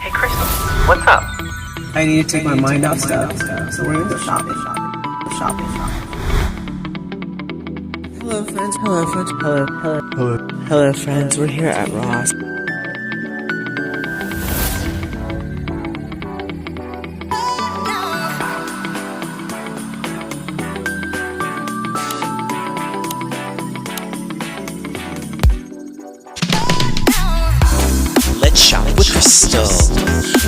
Hey, Crystal, what's up? I need to take my mind off stuff, so we're gonna go shopping. Hello friends, hello friends, we're here at Ross. Let's shop with Crystal.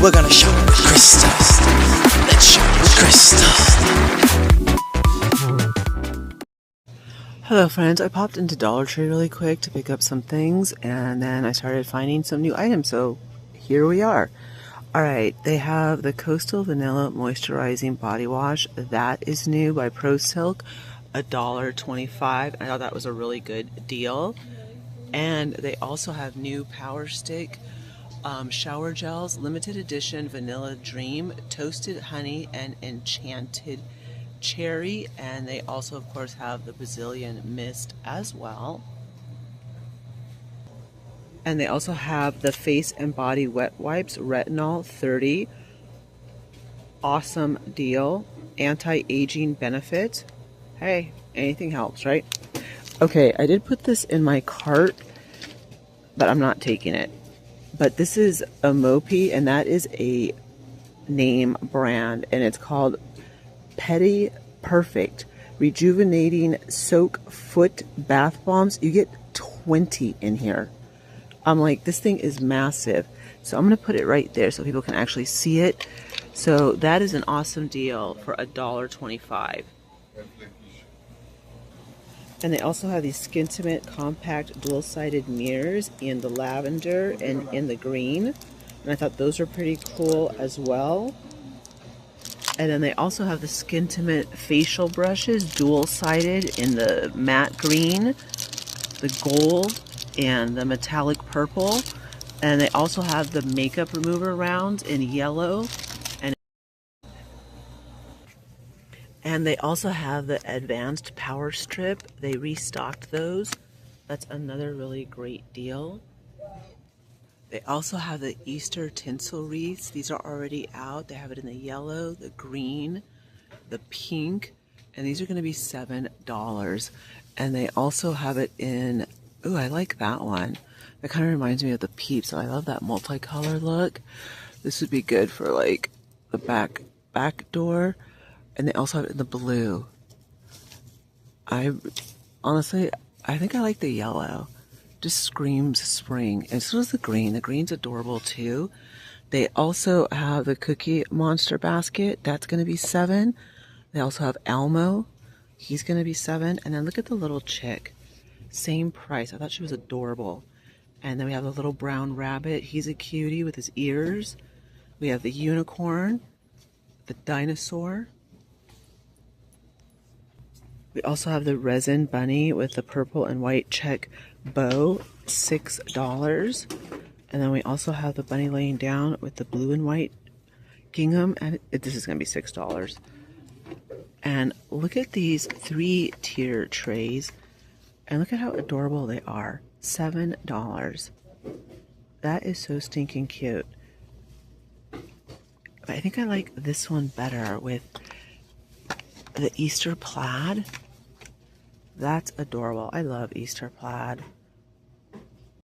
We're gonna shop with Crystal. Let's shop with Crystal. Hello friends, I popped into Dollar Tree really quick to pick up some things, and then I started finding some new items, so here we are. Alright, they have the Coastal Vanilla Moisturizing Body Wash. That is new by Pro Silk, $1.25. I thought that was a really good deal. And they also have new Power Stick shower gels, limited edition Vanilla Dream, Toasted Honey, and Enchanted Cherry. And they also, of course, have the Brazilian Mist as well. And they also have the Face and Body Wet Wipes, Retinol 30. Awesome deal. Anti-aging benefit. Hey, anything helps, right? Okay, I did put this in my cart, but I'm not taking it. But this is a Mopi, and that is a name brand, and it's called Petty Perfect Rejuvenating Soak Foot Bath Bombs. You get 20 in here. I'm like, this thing is massive. So I'm going to put it right there so people can actually see it. So that is an awesome deal for $1.25. And they also have these Skintimate compact dual-sided mirrors in the lavender and in the green. And I thought those were pretty cool as well. And then they also have the Skintimate facial brushes, dual-sided in the matte green, the gold, and the metallic purple. And they also have the makeup remover rounds in yellow. And they also have the Advanced Power Strip. They restocked those. That's another really great deal. They also have the Easter tinsel wreaths. These are already out. They have it in the yellow, the green, the pink, and these are going to be $7. And they also have it in, ooh, I like that one. That kind of reminds me of the Peeps. So I love that multicolor look. This would be good for like the back door. And they also have it in the blue. Honestly, I think I like the yellow. Just screams spring. And so does the green. The green's adorable too. They also have the Cookie Monster basket. That's going to be $7. They also have Elmo. He's going to be $7. And then look at the little chick. Same price. I thought she was adorable. And then we have the little brown rabbit. He's a cutie with his ears. We have the unicorn. The dinosaur. We also have the resin bunny with the purple and white check bow, $6. And then we also have the bunny laying down with the blue and white gingham, and this is going to be $6. And look at these 3-tier trays, and look at how adorable they are. $7. That is so stinking cute. But I think I like this one better with the Easter plaid. That's adorable. I love Easter plaid.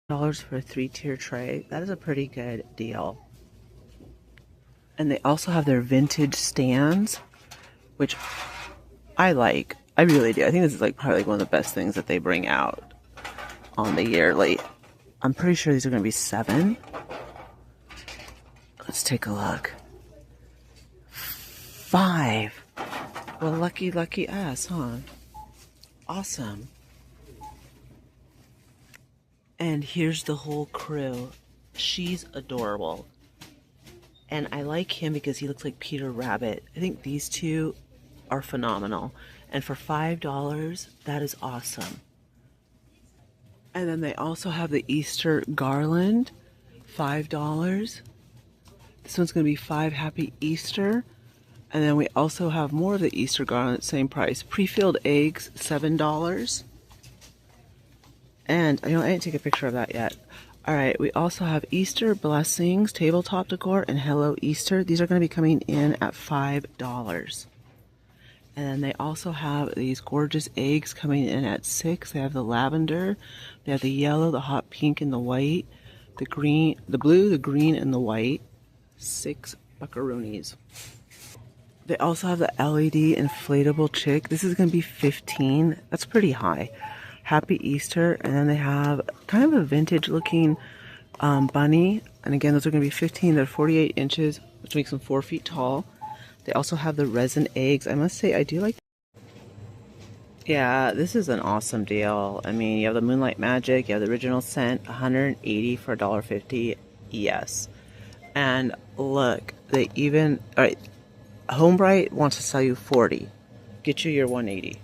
$1 for a 3-tier tray. That is a pretty good deal. And they also have their vintage stands, which I like. I really do. I think this is like probably like one of the best things that they bring out on the yearly. I'm pretty sure these are going to be $7. Let's take a look. $5. Well, lucky us, huh? Awesome. And here's the whole crew. She's adorable. And I like him because he looks like Peter Rabbit. I think these two are phenomenal. And for $5, that is awesome. And then they also have the Easter garland, $5. This one's going to be 5 Happy Easter. And then we also have more of the Easter garland, same price. Pre-filled eggs, $7. And I didn't take a picture of that yet. Alright, we also have Easter Blessings, Tabletop Decor, and Hello Easter. These are going to be coming in at $5. And then they also have these gorgeous eggs coming in at $6. They have the lavender, they have the yellow, the hot pink, and the white, the green, the blue, the green, and the white. 6 buckaroonies. They also have the LED inflatable chick. This is going to be 15. That's pretty high. Happy Easter. And then they have kind of a vintage looking bunny. And again, those are going to be 15. They're 48 inches, which makes them 4 feet tall. They also have the resin eggs. I must say, I do like. Yeah, this is an awesome deal. I mean, you have the Moonlight Magic, you have the original scent, 180 for $1.50. Yes. And look, they even, all right, Homebright wants to sell you 40. Get you your 180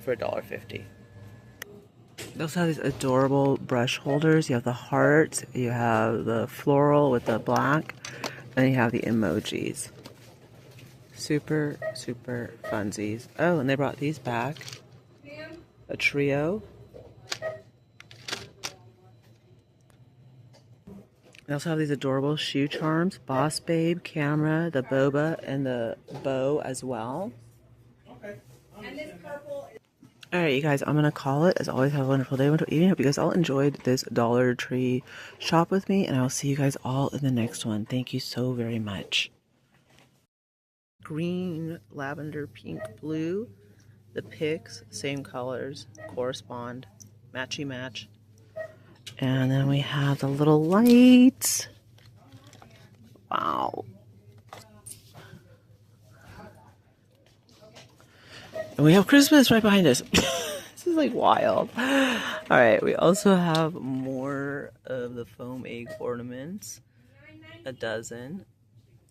for $1.50. They also have these adorable brush holders. You have the heart, you have the floral with the black, and you have the emojis. Super, super funsies. Oh, and they brought these back. A trio. They also have these adorable shoe charms. Boss Babe, Camera, the Boba, and the bow as well. Alright, you guys, I'm going to call it. As always, have a wonderful day, wonderful evening. Hope you guys all enjoyed this Dollar Tree shop with me, and I will see you guys all in the next one. Thank you so very much. Green, lavender, pink, blue. The picks, same colors, correspond, matchy match. And then we have the little lights. Wow. And we have Christmas right behind us. This is like wild. Alright, we also have more of the foam egg ornaments. A dozen.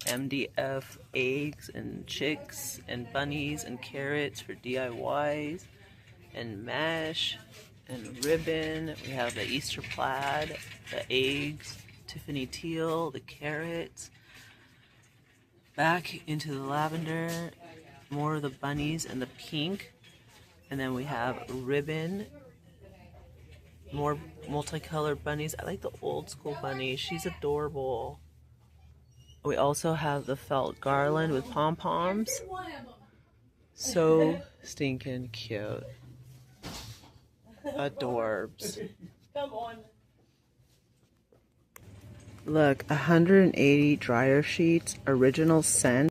MDF eggs and chicks and bunnies and carrots for DIYs. And mesh and ribbon. We have the Easter plaid, the eggs, Tiffany teal, the carrots. Back into the lavender, more of the bunnies and the pink. And then we have ribbon, more multicolored bunnies. I like the old school bunny. She's adorable. We also have the felt garland with pom-poms. So stinking cute. Adorbs. Come on. Look, 180 dryer sheets, original scent.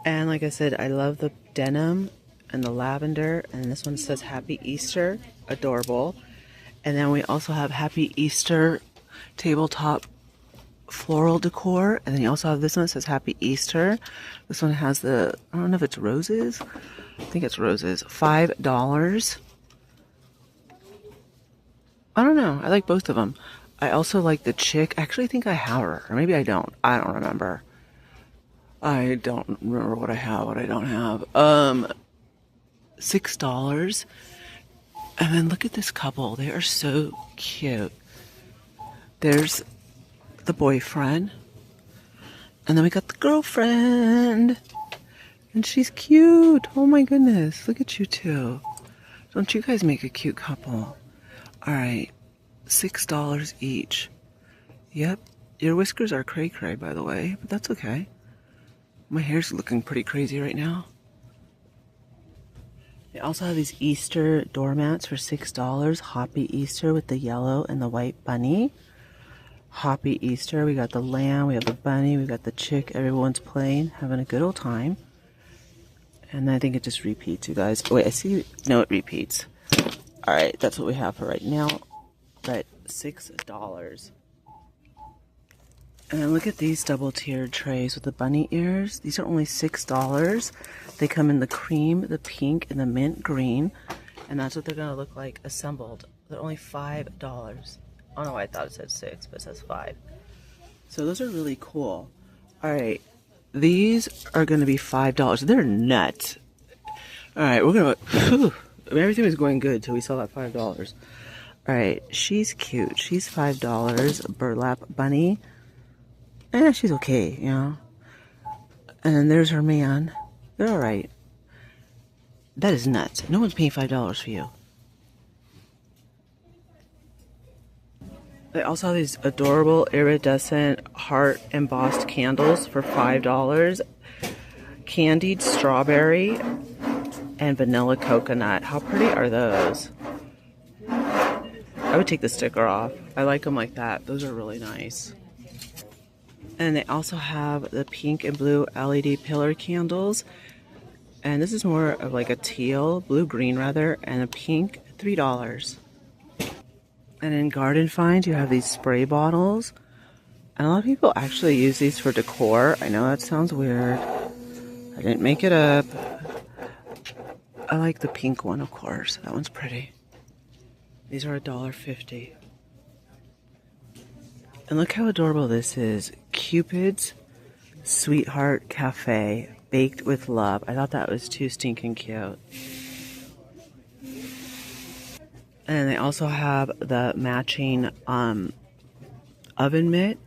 And like I said, I love the denim and the lavender. And this one says Happy Easter. Adorable. And then we also have Happy Easter tabletop floral decor. And then you also have this one that says Happy Easter. This one has the, I don't know if it's roses. I think it's roses. $5. I don't know. I like both of them. I also like the chick. I actually think I have her. Or maybe I don't. I don't remember. I don't remember what I have, what I don't have. $6. And then look at this couple. They are so cute. There's the boyfriend. And then we got the girlfriend. And she's cute. Oh my goodness. Look at you two. Don't you guys make a cute couple? Alright. $6 each. Yep. Your whiskers are cray-cray, by the way. But that's okay. My hair's looking pretty crazy right now. They also have these Easter doormats for $6. Hoppy Easter with the yellow and the white bunny. Hoppy Easter. We got the lamb, we have the bunny, we got the chick. Everyone's playing, having a good old time. And I think it just repeats, you guys. Wait, I see. No, it repeats. Alright, that's what we have for right now. But $6. And then look at these double-tiered trays with the bunny ears. These are only $6. They come in the cream, the pink, and the mint green. And that's what they're going to look like assembled. They're only $5. I don't know why I thought it said 6, but it says 5. So those are really cool. Alright, these are going to be $5. They're nuts. Alright, we're going to... Everything was going good until we saw that $5. Alright, she's cute. She's $5. Burlap bunny. She's okay, you know. And then there's her man. They're alright. That is nuts. No one's paying $5 for you. They also have these adorable iridescent heart embossed candles for $5. Candied strawberry and vanilla coconut. How pretty are those? I would take the sticker off. I like them like that. Those are really nice. And they also have the pink and blue LED pillar candles. And this is more of like a teal, blue-green rather, and a pink, $3. And in Garden Find, you have these spray bottles. And a lot of people actually use these for decor. I know that sounds weird. I didn't make it up. I like the pink one, of course. That one's pretty. These are $1.50. And look how adorable this is. Cupid's Sweetheart Cafe, baked with love. I thought that was too stinking cute. And they also have the matching oven mitt.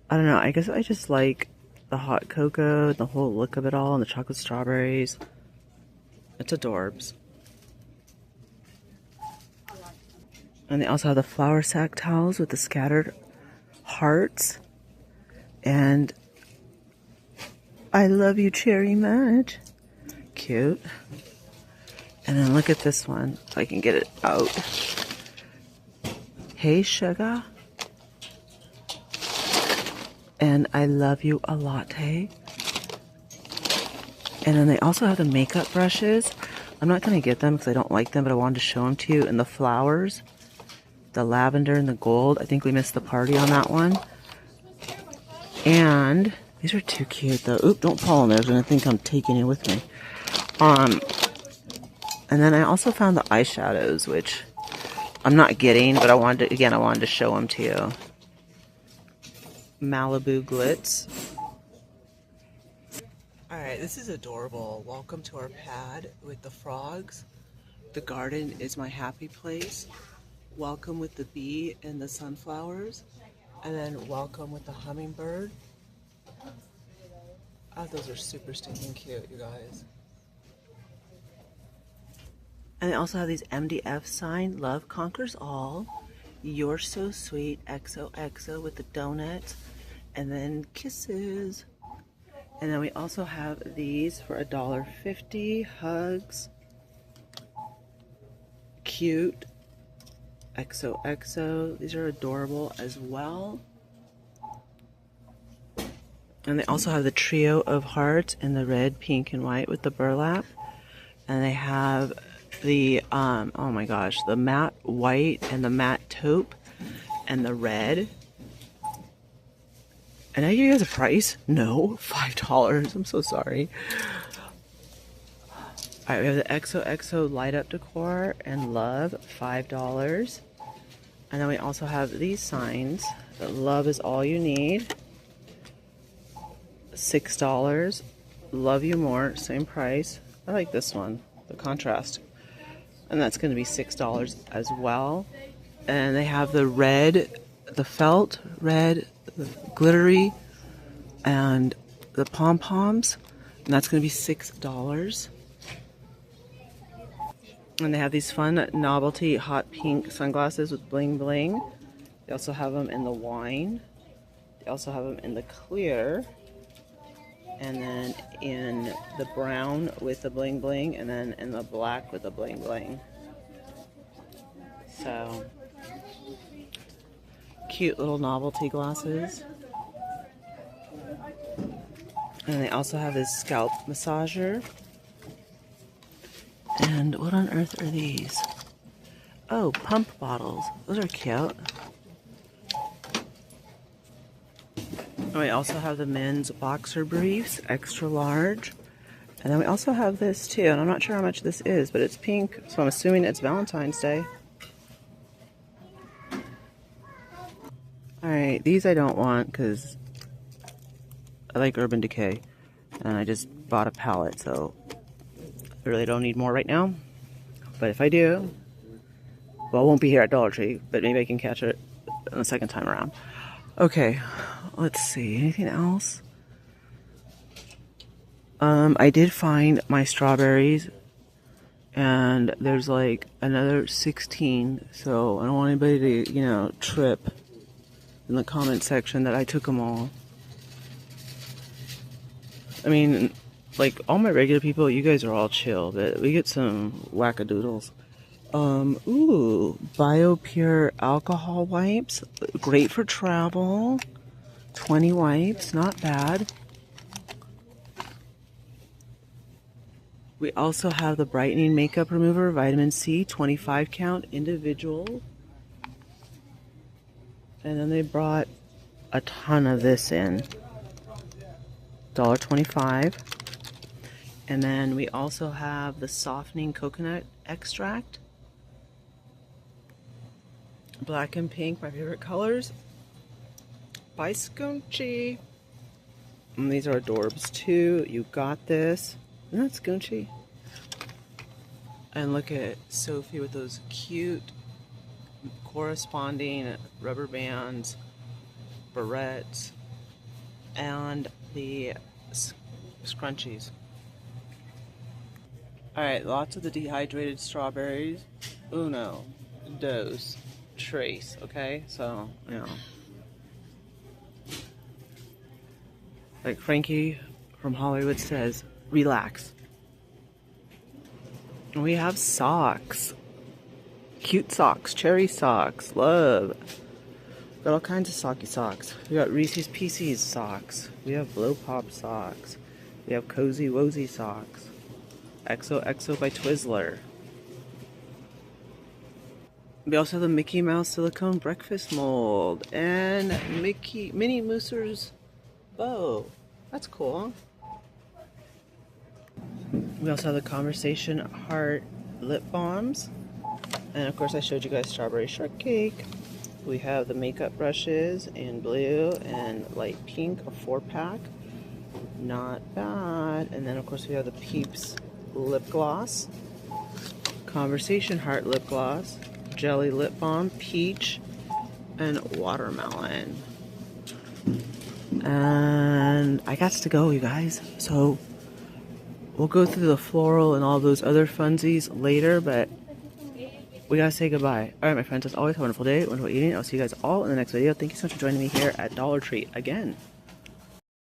I don't know, I guess I just like the hot cocoa, the whole look of it all, and the chocolate strawberries. It's adorbs. And they also have the flour sack towels with the scattered hearts. And I love you, Cherry Much. Cute. And then look at this one, if I can get it out. Hey, sugar. And I love you a latte. And then they also have the makeup brushes. I'm not going to get them because I don't like them, but I wanted to show them to you. And the flowers, the lavender and the gold. I think we missed the party on that one. And these are too cute though. Oop, don't fall in there. They're going to think I'm taking it with me. And then I also found the eyeshadows, which I'm not getting, but I wanted to show them to you. Malibu Glitz. Alright, this is adorable. Welcome to our pad with the frogs. The garden is my happy place. Welcome with the bee and the sunflowers. And then welcome with the hummingbird. Oh, those are super stinking cute, you guys. And they also have these MDF signs. Love conquers all. You're so sweet. XOXO with the donuts. And then kisses. And then we also have these for $1.50. Hugs. Cute. XOXO. These are adorable as well. And they also have the trio of hearts in the red, pink, and white with the burlap. And they have the, oh my gosh, the matte white and the matte taupe and the red. And I give you guys a price? No, $5. I'm so sorry. Alright, we have the XOXO light up decor and love, $5. And then we also have these signs that love is all you need, $6. Love you more, same price. I like this one, the contrast. And that's going to be $6 as well. And they have the red, the felt red, the glittery, and the pom-poms. And that's going to be $6. And they have these fun novelty hot pink sunglasses with bling bling. They also have them in the wine. They also have them in the clear. And then in the brown with the bling bling, and then in the black with the bling bling. So, cute little novelty glasses. And they also have this scalp massager. And what on earth are these? Oh, pump bottles. Those are cute. And we also have the men's boxer briefs, extra large. And then we also have this too, and I'm not sure how much this is, but it's pink, so I'm assuming it's Valentine's Day. Alright, these I don't want because I like Urban Decay. And I just bought a palette, so I really don't need more right now. But if I do, well, I won't be here at Dollar Tree, but maybe I can catch it the second time around. Okay, let's see. Anything else? I did find my strawberries And there's like another 16, so I don't want anybody to, trip in the comment section that I took them all. I mean, like, all my regular people, you guys are all chill, but we get some wackadoodles. Ooh, BioPure alcohol wipes. Great for travel. 20 wipes, not bad. We also have the brightening makeup remover, vitamin C, 25 count, individual. And then they brought a ton of this in. $1.25. And then we also have the softening coconut extract. Black and pink, my favorite colors. By Scoonchy. And these are adorbs too. You got this. Isn't that Scoonchy? And look at Sophie with those cute corresponding rubber bands, barrettes, and the scrunchies. Alright, lots of the dehydrated strawberries. Uno, dos, tres, okay? So, like Frankie from Hollywood says, relax. And we have socks. Cute socks, cherry socks, love. Got all kinds of socky socks. We got Reese's Pieces socks. We have Blow Pop socks. We have Cozy Wozy socks. XOXO by Twizzler. We also have the Mickey Mouse silicone breakfast mold and Minnie Mooser's bow. That's cool. We also have the Conversation Heart lip balms. And of course I showed you guys strawberry shortcake. We have the makeup brushes in blue and light pink, a 4-pack. Not bad. And then of course we have the Peeps lip gloss. Conversation Heart lip gloss. Jelly lip balm, peach, and watermelon. And I got to go, you guys. So we'll go through the floral and all those other funsies later, but we gotta say goodbye. Alright, my friends, as always, have a wonderful day, wonderful eating. I'll see you guys all in the next video. Thank you so much for joining me here at Dollar Tree again.